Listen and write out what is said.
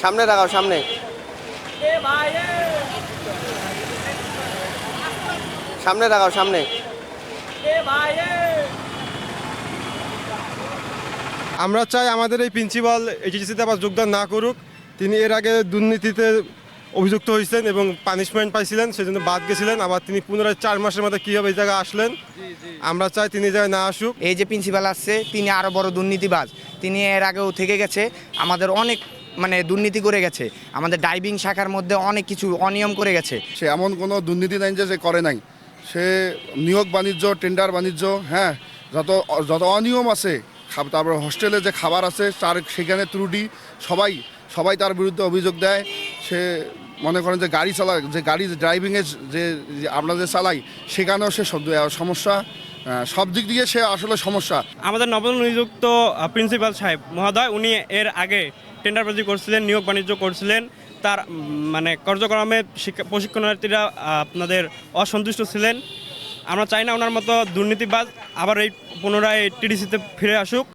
সামনে রাখাও, সামনে সামনে রাখাও, সামনে। আমরা চাই আমাদের এই প্রিন্সিপাল এইচএসসিতে আবার যোগদান না করুক। তিনি এর আগে দুর্নীতিতে অভিযুক্ত হয়েছেন এবং পানিশমেন্ট পাইছিলেন, সেজন্য বাদ গেছিলেন। আবার তিনি পুনরায় 4 মাসের মধ্যে কীভাবে এই জায়গায় আসলেন, আমরা চাই তিনি যায় না আসুক। এই যে প্রিন্সিপাল আসছে তিনি আরও বড় দুর্নীতিবাজ। তিনি এর আগেও থেকে গেছে, আমাদের অনেক দুর্নীতি করে গেছে, আমাদের ডাইভিং শাখার মধ্যে অনেক কিছু অনিয়ম করে গেছে। সে এমন কোনো দুর্নীতি নাই যে সে করে নাই। সে নিয়োগ বাণিজ্য, টেন্ডার বাণিজ্য, হ্যাঁ, যত যত অনিয়ম আছে, তারপর হোস্টেলে যে খাবার আছে তার সেখানে ত্রুটি, সবাই তার বিরুদ্ধে অভিযোগ দেয়। সে মনে করেন যে গাড়ি ড্রাইভিংয়ের যে আমরা যে চালাই সেখানেও সে সমস্যা, সব দিক দিয়ে সে আসলে সমস্যা। আমাদের নবনিযুক্ত প্রিন্সিপাল সাহেব মহোদয় উনি এর আগে টেন্ডারবাজি করছিলেন, নিয়োগ বাণিজ্য করছিলেন। তার কার্যক্রমে প্রশিক্ষণার্থীরা আপনাদের অসন্তুষ্ট ছিলেন। আমরা চাই না ওনার মতো দুর্নীতিবাজ আবার এই পুনরায় টিডিসিতে ফিরে আসুক।